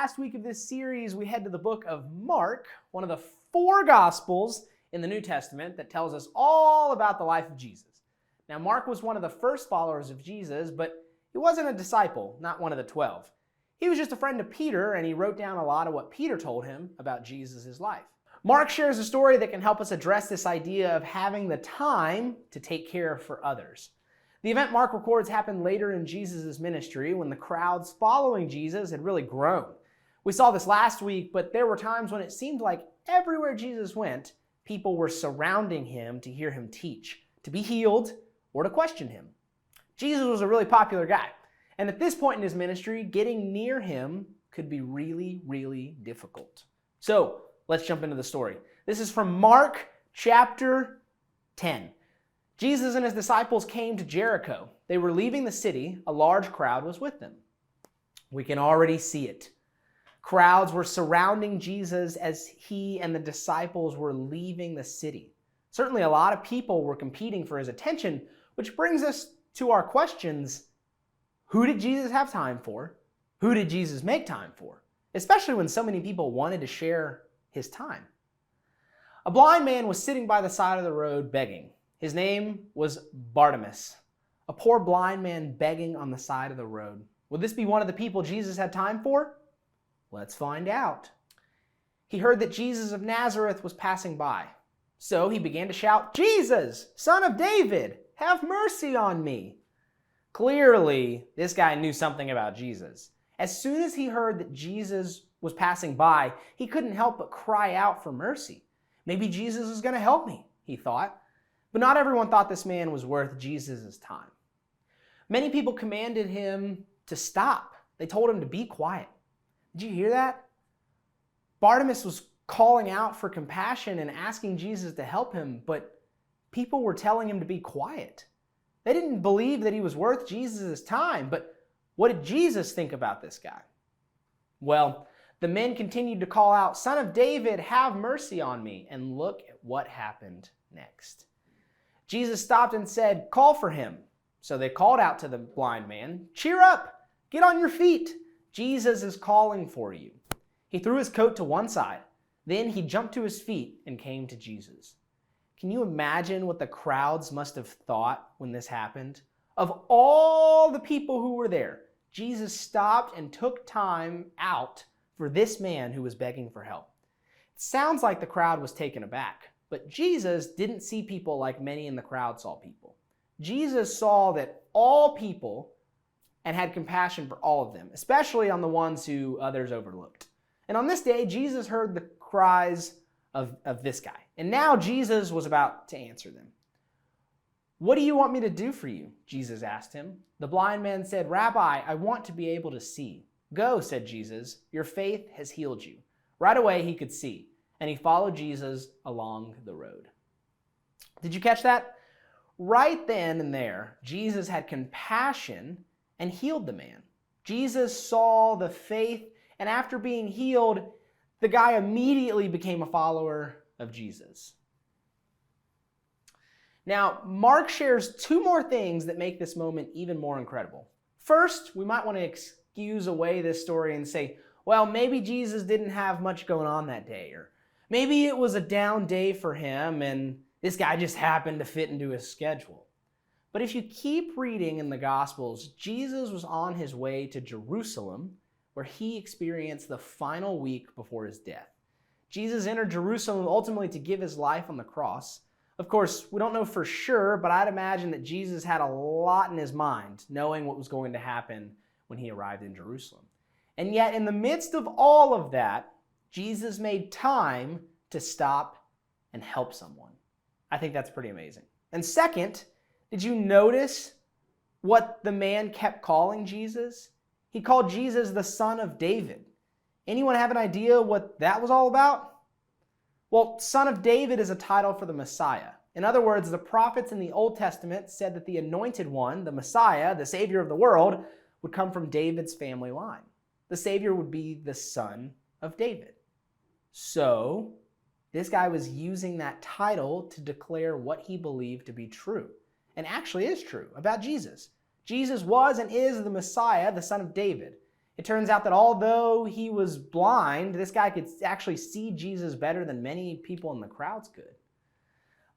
last week of this series, we head to the book of Mark, one of the 4 Gospels in the New Testament that tells us all about the life of Jesus. Now, Mark was one of the first followers of Jesus, but he wasn't a disciple, not one of the 12. He was just a friend of Peter, and he wrote down a lot of what Peter told him about Jesus' life. Mark shares a story that can help us address this idea of having the time to take care for others. The event Mark records happened later in Jesus' ministry when the crowds following Jesus had really grown. We saw this last week, but there were times when it seemed like everywhere Jesus went, people were surrounding him to hear him teach, to be healed, or to question him. Jesus was a really popular guy, and at this point in his ministry, getting near him could be really, really difficult. So, let's jump into the story. This is from Mark chapter 10. Jesus and his disciples came to Jericho. They were leaving the city. A large crowd was with them. We can already see it. Crowds were surrounding Jesus as he and the disciples were leaving the city. Certainly a lot of people were competing for his attention, which brings us to our questions. Who did Jesus have time for? Who did Jesus make time for? Especially when so many people wanted to share his time. A blind man was sitting by the side of the road begging. His name was Bartimaeus, a poor blind man begging on the side of the road. Would this be one of the people Jesus had time for? Let's find out. He heard that Jesus of Nazareth was passing by. So he began to shout, "Jesus, Son of David, have mercy on me." Clearly, this guy knew something about Jesus. As soon as he heard that Jesus was passing by, he couldn't help but cry out for mercy. Maybe Jesus is going to help me, he thought. But not everyone thought this man was worth Jesus' time. Many people commanded him to stop. They told him to be quiet. Did you hear that? Bartimaeus was calling out for compassion and asking Jesus to help him, but people were telling him to be quiet. They didn't believe that he was worth Jesus' time, but what did Jesus think about this guy? Well, the men continued to call out, "Son of David, have mercy on me." And look at what happened next. Jesus stopped and said, "Call for him." So they called out to the blind man, "Cheer up, get on your feet. Jesus is calling for you." He threw his coat to one side. Then he jumped to his feet and came to Jesus. Can you imagine what the crowds must have thought when this happened? Of all the people who were there, Jesus stopped and took time out for this man who was begging for help. It sounds like the crowd was taken aback. But Jesus didn't see people like many in the crowd saw people. Jesus saw that all people and had compassion for all of them, especially on the ones who others overlooked. And on this day, Jesus heard the cries of this guy. And now Jesus was about to answer them. "What do you want me to do for you?" Jesus asked him. The blind man said, "Rabbi, I want to be able to see." "Go," said Jesus. "Your faith has healed you." Right away he could see. And he followed Jesus along the road. Did you catch that? Right then and there, Jesus had compassion and healed the man. Jesus saw the faith, and after being healed, the guy immediately became a follower of Jesus. Now, Mark shares 2 more things that make this moment even more incredible. First, we might want to excuse away this story and say, well, maybe Jesus didn't have much going on that day, or maybe it was a down day for him and this guy just happened to fit into his schedule. But if you keep reading in the Gospels, Jesus was on his way to Jerusalem, where he experienced the final week before his death. Jesus entered Jerusalem ultimately to give his life on the cross. Of course, we don't know for sure, but I'd imagine that Jesus had a lot in his mind, knowing what was going to happen when he arrived in Jerusalem. And yet, in the midst of all of that, Jesus made time to stop and help someone. I think that's pretty amazing. And second, did you notice what the man kept calling Jesus? He called Jesus the Son of David. Anyone have an idea what that was all about? Well, Son of David is a title for the Messiah. In other words, the prophets in the Old Testament said that the Anointed One, the Messiah, the Savior of the world, would come from David's family line. The Savior would be the Son of David. So, this guy was using that title to declare what he believed to be true, and actually is true, about Jesus. Jesus was and is the Messiah, the Son of David. It turns out that although he was blind, this guy could actually see Jesus better than many people in the crowds could.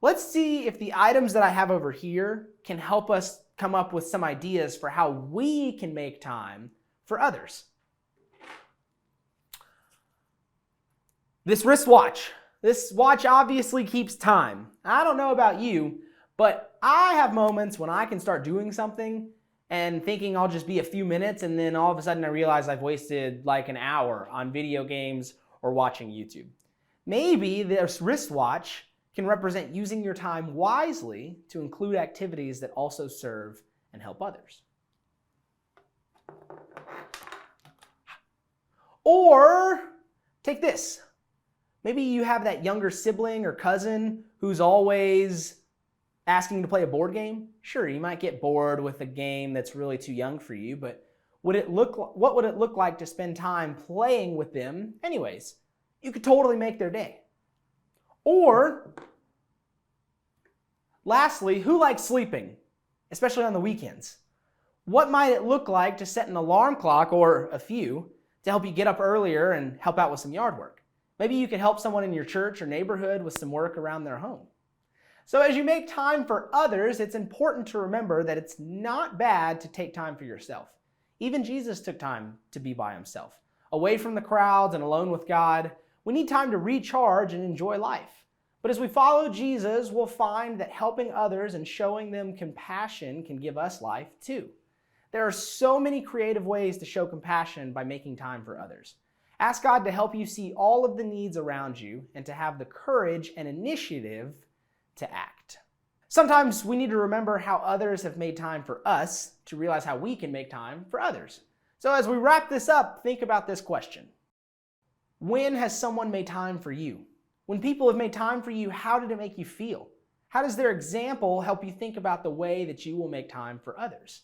Let's see if the items that I have over here can help us come up with some ideas for how we can make time for others. This wristwatch. This watch obviously keeps time. I don't know about you, but I have moments when I can start doing something and thinking I'll just be a few minutes, and then all of a sudden I realize I've wasted like an hour on video games or watching YouTube. Maybe this wristwatch can represent using your time wisely to include activities that also serve and help others. Or take this. Maybe you have that younger sibling or cousin who's always asking to play a board game. Sure, you might get bored with a game that's really too young for you, but what would it look like to spend time playing with them anyways? You could totally make their day. Or, lastly, who likes sleeping, especially on the weekends? What might it look like to set an alarm clock, or a few, to help you get up earlier and help out with some yard work? Maybe you could help someone in your church or neighborhood with some work around their home. So as you make time for others, it's important to remember that it's not bad to take time for yourself. Even Jesus took time to be by himself, away from the crowds and alone with God. We need time to recharge and enjoy life. But as we follow Jesus, we'll find that helping others and showing them compassion can give us life too. There are so many creative ways to show compassion by making time for others. Ask God to help you see all of the needs around you and to have the courage and initiative to act. Sometimes we need to remember how others have made time for us to realize how we can make time for others. So as we wrap this up, think about this question. When has someone made time for you? When people have made time for you, how did it make you feel? How does their example help you think about the way that you will make time for others?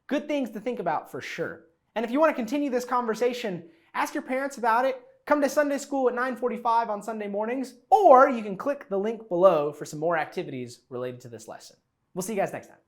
Good things to think about for sure. And if you want to continue this conversation, ask your parents about it. Come to Sunday school at 9:45 on Sunday mornings, or you can click the link below for some more activities related to this lesson. We'll see you guys next time.